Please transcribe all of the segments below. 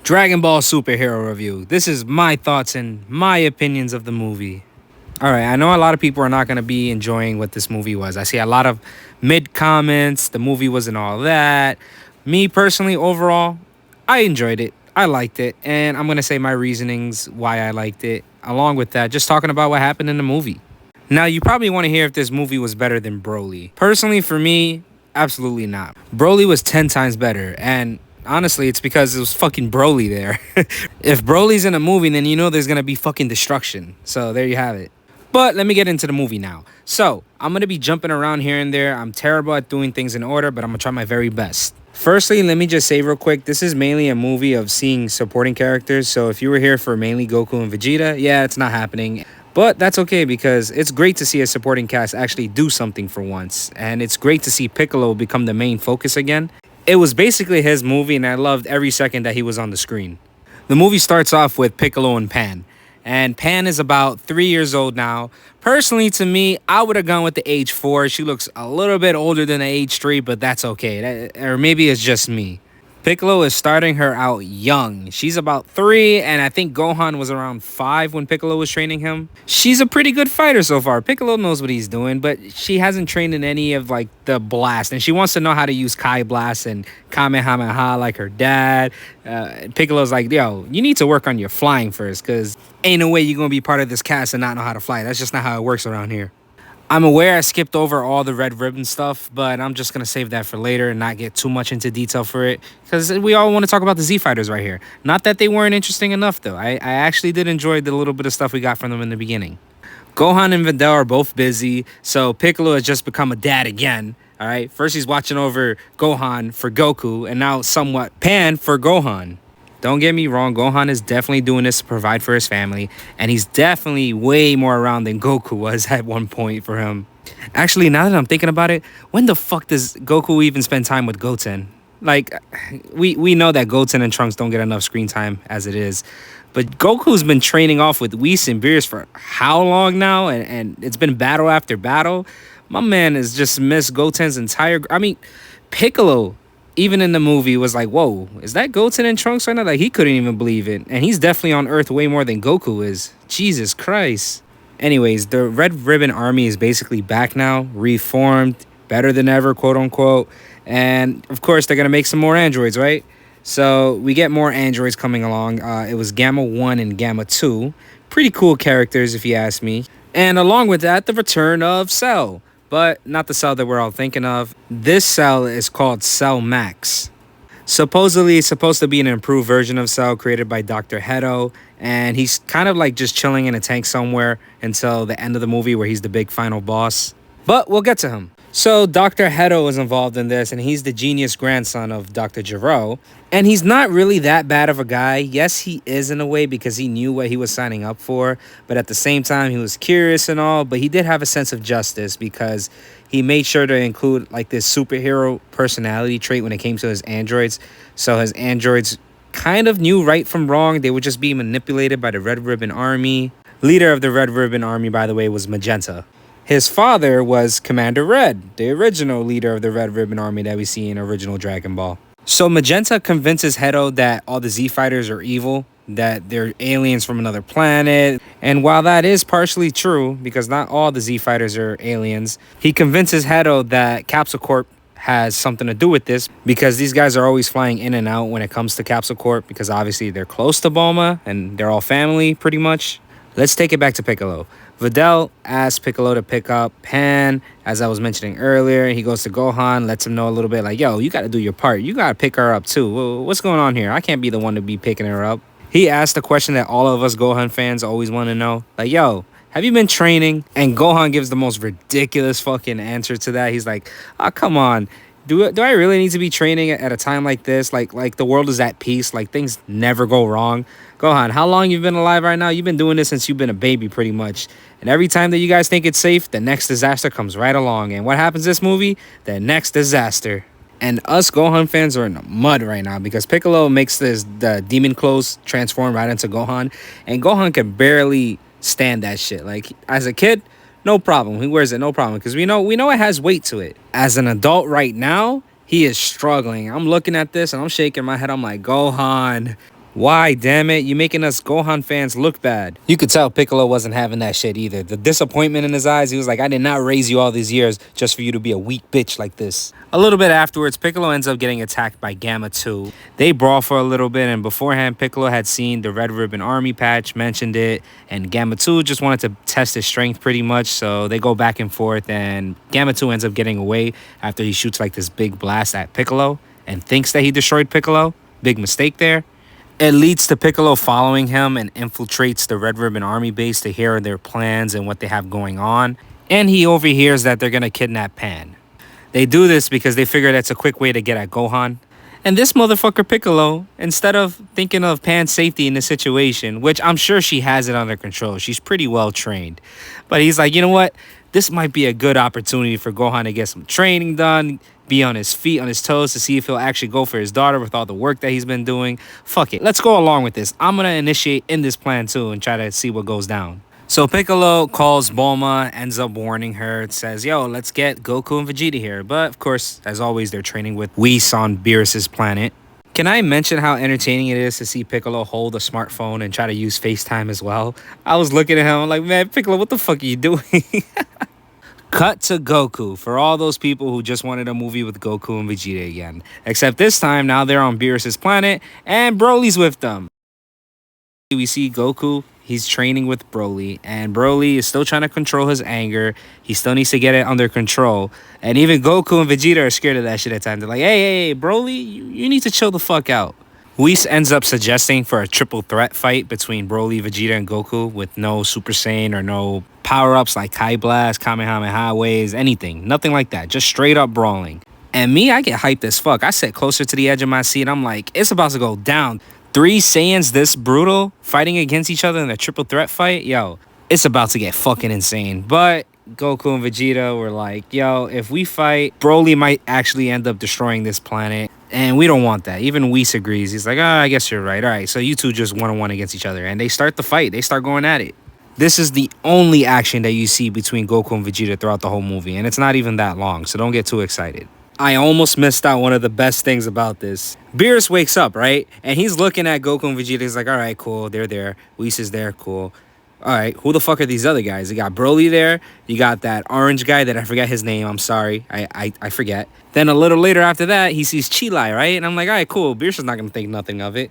Dragon Ball Superhero Review. This is my thoughts and my opinions of the movie. Alright, I know a lot of people are not going to be enjoying what this movie was. I see a lot of mid comments, the movie wasn't all that. Me personally, overall, I enjoyed it. I liked it. And I'm going to say my reasonings why I liked it. Along with that, just talking about what happened in the movie. Now, you probably want to hear if this movie was better than Broly. Personally, for me, absolutely not. Broly was 10 times better. And honestly, it's because it was fucking Broly there. If Broly's in a movie, then you know there's gonna be fucking destruction. So there you have it. But let me get into the movie now. So, I'm gonna be jumping around here and there. I'm terrible at doing things in order, but I'm gonna try my very best. Firstly, let me just say real quick, this is mainly a movie of seeing supporting characters. So if you were here for mainly Goku and Vegeta, yeah, it's not happening. But that's okay because it's great to see a supporting cast actually do something for once. And it's great to see Piccolo become the main focus again. It was basically his movie, and I loved every second that he was on the screen. The movie starts off with Piccolo and Pan. And Pan is about 3 years old now. Personally, to me, I would have gone with the age 4. She looks a little bit older than the age 3, but that's okay. Or maybe it's just me. Piccolo is starting her out young. She's about 3, and I think Gohan was around 5 when Piccolo was training him. She's a pretty good fighter so far. Piccolo knows what he's doing, but she hasn't trained in any of like the blast, and she wants to know how to use Kai Blast and Kamehameha like her dad. Piccolo's like, yo, you need to work on your flying first, because ain't no way you're going to be part of this cast and not know how to fly. That's just not how it works around here. I'm aware I skipped over all the red ribbon stuff, but I'm just going to save that for later and not get too much into detail for it, because we all want to talk about the Z Fighters right here. Not that they weren't interesting enough, though. I actually did enjoy the little bit of stuff we got from them in the beginning. Gohan and Videl are both busy, so Piccolo has just become a dad again. All right, first he's watching over Gohan for Goku, and now somewhat Pan for Gohan. Don't get me wrong, Gohan is definitely doing this to provide for his family, and he's definitely way more around than Goku was at one point for him. Actually, now that I'm thinking about it, when the fuck does Goku even spend time with Goten? Like, we know that Goten and Trunks don't get enough screen time as it is, but Goku's been training off with Whis and Beerus for how long now, and it's been battle after battle. My man has just missed Goten's entire... Piccolo, even in the movie, was like, whoa, is that Goten and Trunks right now? Like, he couldn't even believe it. And he's definitely on Earth way more than Goku is. Jesus Christ. Anyways, the Red Ribbon Army is basically back now, reformed, better than ever, quote unquote. And, of course, they're going to make some more androids, right? So, we get more androids coming along. It was Gamma 1 and Gamma 2. Pretty cool characters, if you ask me. And along with that, the return of Cell. But not the Cell that we're all thinking of. This Cell is called Cell Max. Supposedly, it's supposed to be an improved version of Cell created by Dr. Hedo. And he's kind of like just chilling in a tank somewhere until the end of the movie where he's the big final boss. But we'll get to him. So Dr. Hedo is involved in this, and he's the genius grandson of Dr. Gero. And he's not really that bad of a guy. Yes, he is in a way because he knew what he was signing up for. But at the same time, he was curious and all. But he did have a sense of justice because he made sure to include like this superhero personality trait when it came to his androids. So his androids kind of knew right from wrong. They would just be manipulated by the Red Ribbon Army. Leader of the Red Ribbon Army, by the way, was Magenta. His father was Commander Red, the original leader of the Red Ribbon Army that we see in original Dragon Ball. So Magenta convinces Hedo that all the Z Fighters are evil, that they're aliens from another planet. And while that is partially true, because not all the Z Fighters are aliens, he convinces Hedo that Capsule Corp has something to do with this, because these guys are always flying in and out when it comes to Capsule Corp, because obviously they're close to Bulma and they're all family pretty much. Let's take it back to Piccolo. Videl asks Piccolo to pick up Pan, as I was mentioning earlier. He goes to Gohan, lets him know a little bit like, yo, you got to do your part. You got to pick her up too. What's going on here? I can't be the one to be picking her up. He asked the question that all of us Gohan fans always want to know. Like, yo, have you been training? And Gohan gives the most ridiculous fucking answer to that. He's like, oh, come on. Do I really need to be training at a time like this? Like the world is at peace. Like things never go wrong. Gohan, how long you've been alive right now? You've been doing this since you've been a baby pretty much. And every time that you guys think it's safe, the next disaster comes right along. And what happens in this movie? The next disaster. And us Gohan fans are in the mud right now because Piccolo makes the demon clothes transform right into Gohan. And Gohan can barely stand that shit. Like as a kid, no problem. He wears it, no problem. Because we know it has weight to it. As an adult right now, he is struggling. I'm looking at this and I'm shaking my head. I'm like, Gohan, Why, damn it? You making us Gohan fans look bad. You could tell Piccolo wasn't having that shit either. The disappointment in his eyes, he was like, I did not raise you all these years just for you to be a weak bitch like this. A little bit afterwards, Piccolo ends up getting attacked by Gamma 2. They brawl for a little bit, and beforehand, Piccolo had seen the Red Ribbon Army patch, mentioned it, and Gamma 2 just wanted to test his strength pretty much, so they go back and forth, and Gamma 2 ends up getting away after he shoots like this big blast at Piccolo and thinks that he destroyed Piccolo. Big mistake there. It leads to Piccolo following him and infiltrates the Red Ribbon Army base to hear their plans and what they have going on. And he overhears that they're going to kidnap Pan. They do this because they figure that's a quick way to get at Gohan. And this motherfucker Piccolo, instead of thinking of Pan's safety in the situation, which I'm sure she has it under control, she's pretty well trained. But he's like, you know what? This might be a good opportunity for Gohan to get some training done, be on his feet, on his toes to see if he'll actually go for his daughter with all the work that he's been doing. Fuck it. Let's go along with this. I'm going to initiate in this plan too and try to see what goes down. So Piccolo calls Bulma, ends up warning her. It says, yo, let's get Goku and Vegeta here. But of course, as always, they're training with Whis on Beerus's planet. Can I mention how entertaining it is to see Piccolo hold a smartphone and try to use FaceTime as well? I was looking at him, I'm like, man, Piccolo, what the fuck are you doing? Cut to Goku for all those people who just wanted a movie with Goku and Vegeta again. Except this time, now they're on Beerus's planet, and Broly's with them. We see Goku, he's training with Broly, and Broly is still trying to control his anger. He still needs to get it under control. And even Goku and Vegeta are scared of that shit at times. They're like, hey, Broly, you need to chill the fuck out. Whis ends up suggesting for a triple threat fight between Broly, Vegeta, and Goku with no Super Saiyan or no power-ups like Kai Blast, Kamehameha waves, anything. Nothing like that. Just straight up brawling. And me, I get hyped as fuck. I sit closer to the edge of my seat. I'm like, it's about to go down. 3 Saiyans this brutal fighting against each other in a triple threat fight? Yo, it's about to get fucking insane. But Goku and Vegeta were like, yo, if we fight, Broly might actually end up destroying this planet. And we don't want that. Even Whis agrees. He's like, I guess you're right. All right, so you two just one-on-one against each other. And they start the fight. They start going at it. This is the only action that you see between Goku and Vegeta throughout the whole movie. And it's not even that long, so don't get too excited. I almost missed out one of the best things about this. Beerus wakes up, right? And he's looking at Goku and Vegeta. He's like, all right, cool. They're there. Whis is there. Cool. All right, who the fuck are these other guys? You got Broly there. You got that orange guy that I forget his name. I'm sorry. I forget. Then a little later after that, he sees Chilai, right? And I'm like, all right, cool. Beerus is not going to think nothing of it.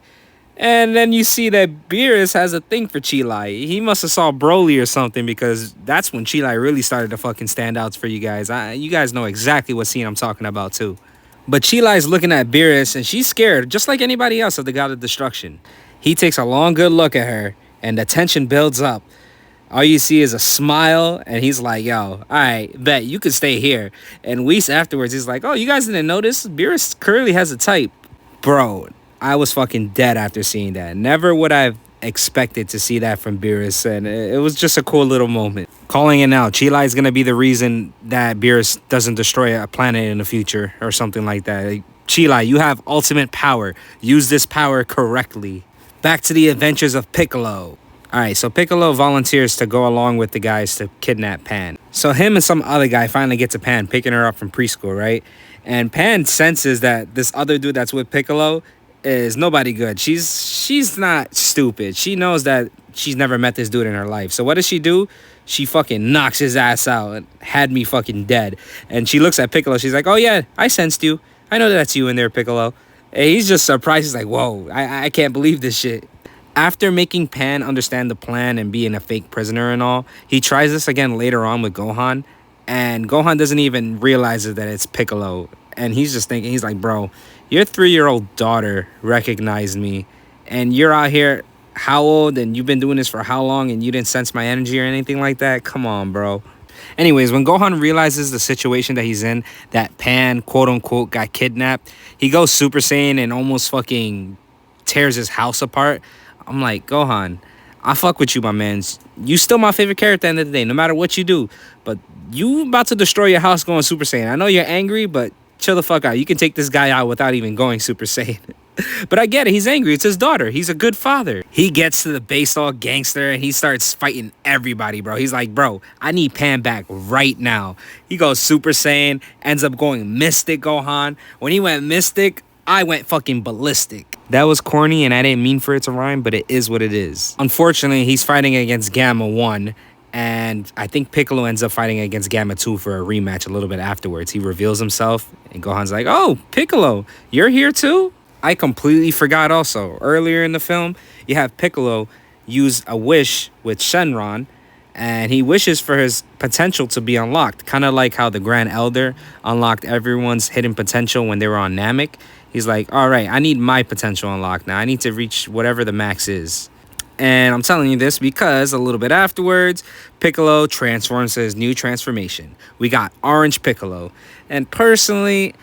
And then you see that Beerus has a thing for Chilai. He must have saw Broly or something because that's when Chilai really started to fucking stand out for you guys. You guys know exactly what scene I'm talking about too. But Chilai's looking at Beerus and she's scared, just like anybody else of the God of Destruction. He takes a long good look at her and the tension builds up. All you see is a smile and he's like, yo, all right, bet you could stay here. And Whis afterwards, he's like, oh, you guys didn't notice? Beerus clearly has a type. Bro, I was fucking dead after seeing that. Never would I have expected to see that from Beerus, and it was just a cool little moment. Calling it now, Chilai is going to be the reason that Beerus doesn't destroy a planet in the future or something like that. Like, Chilai, you have ultimate power. Use this power correctly. Back to the adventures of Piccolo. Alright, so Piccolo volunteers to go along with the guys to kidnap Pan. So him and some other guy finally get to Pan, picking her up from preschool, right? And Pan senses that this other dude that's with Piccolo is nobody good. She's not stupid. She knows that she's never met this dude in her life. So what does she do? She fucking knocks his ass out and had me fucking dead. And she looks at Piccolo. She's like, oh yeah, I sensed you. I know that's you in there, Piccolo. And he's just surprised. He's like, whoa, I can't believe this shit. After making Pan understand the plan and being a fake prisoner and all, he tries this again later on with Gohan. And Gohan doesn't even realize that it's Piccolo. And he's just thinking, he's like, bro, your 3-year-old daughter recognized me. And you're out here, how old? And you've been doing this for how long? And you didn't sense my energy or anything like that? Come on, bro. Anyways, when Gohan realizes the situation that he's in, that Pan, quote-unquote, got kidnapped, he goes Super Saiyan and almost fucking tears his house apart. I'm like, Gohan, I fuck with you, my man. You still my favorite character at the end of the day, no matter what you do. But you about to destroy your house going Super Saiyan. I know you're angry, but chill the fuck out. You can take this guy out without even going Super Saiyan. But I get it. He's angry. It's his daughter. He's a good father. He gets to the base all gangster and he starts fighting everybody, bro. He's like, bro, I need Pan back right now. He goes Super Saiyan, ends up going Mystic Gohan. When he went Mystic, I went fucking ballistic. That was corny and I didn't mean for it to rhyme, but it is what it is. Unfortunately, he's fighting against Gamma 1, and I think Piccolo ends up fighting against Gamma 2 for a rematch a little bit afterwards. He reveals himself, and Gohan's like, "Oh, Piccolo, you're here too?" I completely forgot also. Earlier in the film, you have Piccolo use a wish with Shenron, and he wishes for his potential to be unlocked, kind of like how the Grand Elder unlocked everyone's hidden potential when they were on Namek. He's like, all right, I need my potential unlocked now. I need to reach whatever the max is. And I'm telling you this because a little bit afterwards, Piccolo transforms to his new transformation. We got Orange Piccolo. And personally,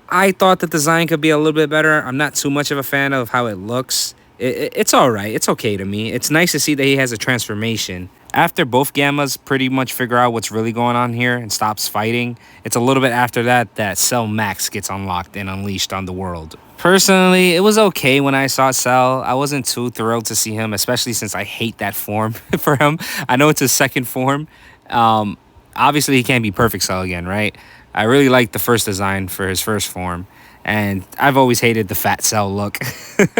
I thought the design could be a little bit better. I'm not too much of a fan of how it looks. It's all right. It's okay to me. It's nice to see that he has a transformation. After both Gammas pretty much figure out what's really going on here and stops fighting, it's a little bit after that that Cell Max gets unlocked and unleashed on the world. Personally, it was okay when I saw Cell. I wasn't too thrilled to see him, especially since I hate that form for him. I know it's his second form. Obviously, he can't be Perfect Cell again, right? I really liked the first design for his first form. And I've always hated the fat Cell look.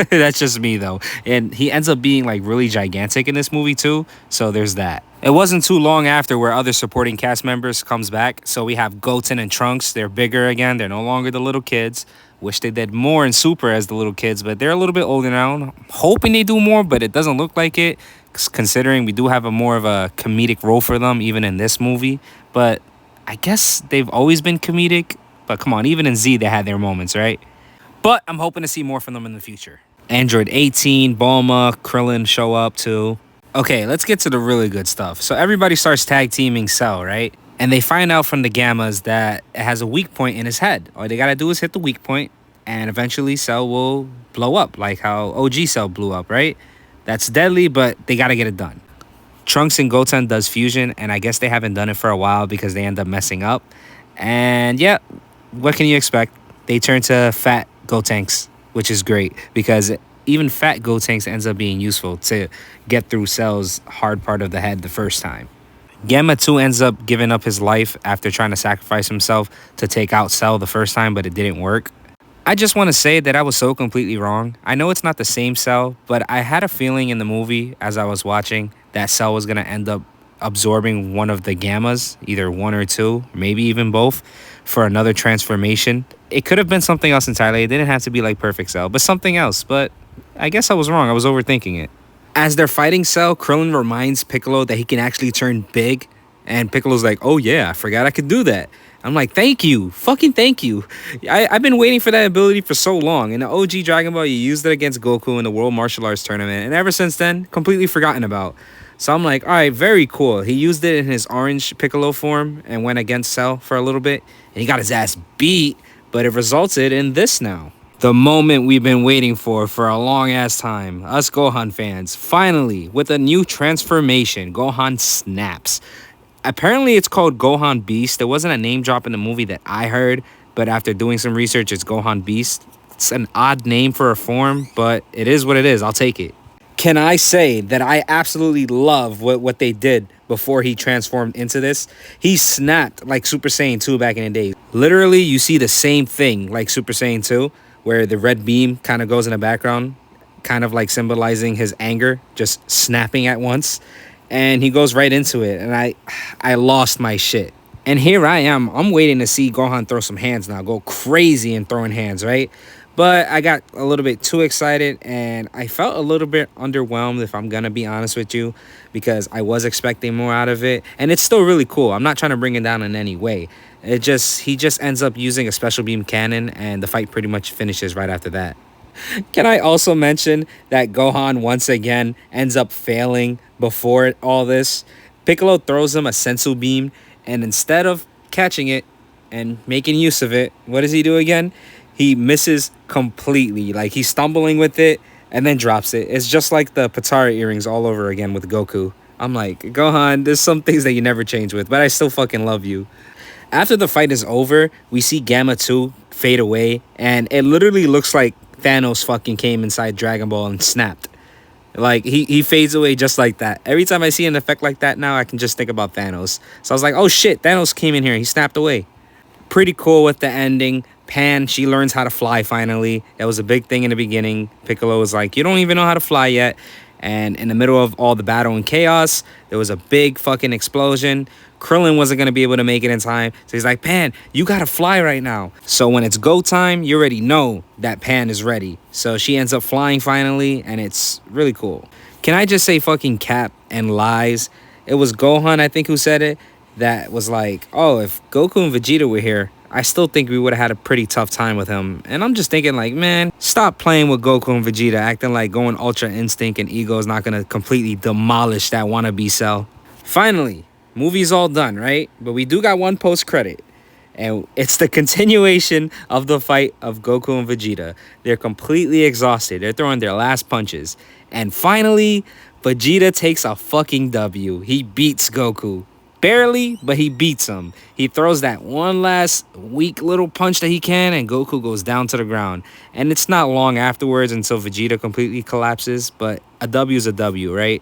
That's just me, though. And he ends up being like really gigantic in this movie, too. So there's that. It wasn't too long after where other supporting cast members comes back. So we have Goten and Trunks. They're bigger again. They're no longer the little kids. Wish they did more in Super as the little kids, but they're a little bit older now. I'm hoping they do more, but it doesn't look like it, considering we do have a more of a comedic role for them, even in this movie. But I guess they've always been comedic. But come on, even in Z, they had their moments, right? But I'm hoping to see more from them in the future. Android 18, Bulma, Krillin show up too. Okay, let's get to the really good stuff. So everybody starts tag teaming Cell, right? And they find out from the Gammas that it has a weak point in his head. All they gotta do is hit the weak point, and eventually Cell will blow up, like how OG Cell blew up, right? That's deadly, but they gotta get it done. Trunks and Goten does fusion, and I guess they haven't done it for a while because they end up messing up. And yeah, what can you expect? They turn to fat Gotenks, which is great because even fat Gotenks ends up being useful to get through Cell's hard part of the head the first time. Gamma 2 ends up giving up his life after trying to sacrifice himself to take out Cell the first time, but it didn't work. I just want to say that I was so completely wrong. I know it's not the same Cell, but I had a feeling in the movie as I was watching that Cell was going to end up absorbing one of the Gammas, either one or two, maybe even both, for another transformation. It could have been something else entirely. It didn't have to be like Perfect Cell, but something else. But I guess I was wrong. I was overthinking it. As they're fighting Cell, Krillin reminds Piccolo that he can actually turn big. And Piccolo's like, oh yeah, I forgot I could do that. I'm like, thank you. Fucking thank you. I've been waiting for that ability for so long. In the OG Dragon Ball, you used it against Goku in the World Martial Arts Tournament. And ever since then, completely forgotten about. So I'm like, all right, very cool. He used it in his orange Piccolo form and went against Cell for a little bit. And he got his ass beat, but it resulted in this now. The moment we've been waiting for a long ass time. Us Gohan fans, finally, with a new transformation, Gohan snaps. Apparently it's called Gohan Beast. There wasn't a name drop in the movie that I heard, but after doing some research, it's Gohan Beast. It's an odd name for a form, but it is what it is. I'll take it. Can I say that I absolutely love what they did before he transformed into this? He snapped like Super Saiyan 2 back in the day. Literally, you see the same thing like Super Saiyan 2, where the red beam kind of goes in the background, kind of like symbolizing his anger, just snapping at once. And he goes right into it, and I lost my shit. And here I am. I'm waiting to see Gohan throw some hands now, go crazy in throwing hands, right? But I got a little bit too excited, and I felt a little bit underwhelmed, if I'm going to be honest with you, because I was expecting more out of it. And it's still really cool. I'm not trying to bring it down in any way. He just ends up using a special beam cannon, and the fight pretty much finishes right after that. Can I also mention that Gohan once again ends up failing before all this? Piccolo throws him a sensu beam, and instead of catching it and making use of it, what does he do again? He misses completely. Like, he's stumbling with it and then drops it. It's just like the Patara earrings all over again with Goku. I'm like, Gohan, there's some things that you never change with, but I still fucking love you. After the fight is over, we see Gamma 2 fade away, and it literally looks like Thanos fucking came inside Dragon Ball and snapped. Like, he fades away just like that. Every time I see an effect like that now, I can just think about Thanos. So I was like, oh shit, Thanos came in here. He snapped away. Pretty cool with the ending. Pan, she learns how to fly finally. That was a big thing in the beginning. Piccolo was like, you don't even know how to fly yet. And in the middle of all the battle and chaos, there was a big fucking explosion. Krillin wasn't going to be able to make it in time. So he's like, Pan, you got to fly right now. So when it's go time, you already know that Pan is ready. So she ends up flying finally, and it's really cool. Can I just say fucking cap and lies? It was Gohan, I think, who said it, that was like, oh, if Goku and Vegeta were here, I still think we would have had a pretty tough time with him. And I'm just thinking like, man, stop playing with Goku and Vegeta, acting like going Ultra Instinct and Ego is not going to completely demolish that wannabe cell. Finally, movie's all done, right? But we do got one post-credit. And it's the continuation of the fight of Goku and Vegeta. They're completely exhausted. They're throwing their last punches. And finally, Vegeta takes a fucking W. He beats Goku. Barely, but he beats him. He throws that one last weak little punch that he can, and Goku goes down to the ground. And it's not long afterwards until Vegeta completely collapses, but a W is a W, right?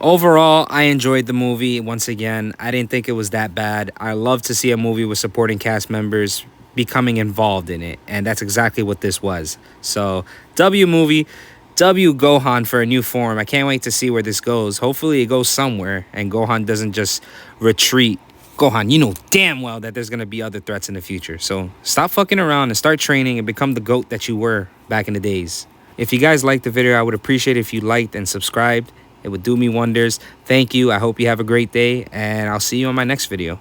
Overall, I enjoyed the movie. Once again, I didn't think it was that bad. I love to see a movie with supporting cast members becoming involved in it, and that's exactly what this was. So, W movie. W Gohan for a new form. I can't wait to see where this goes. Hopefully it goes somewhere and Gohan doesn't just retreat. Gohan, you know damn well that there's going to be other threats in the future. So stop fucking around and start training and become the GOAT that you were back in the days. If you guys liked the video, I would appreciate it if you liked and subscribed. It would do me wonders. Thank you. I hope you have a great day, and I'll see you on my next video.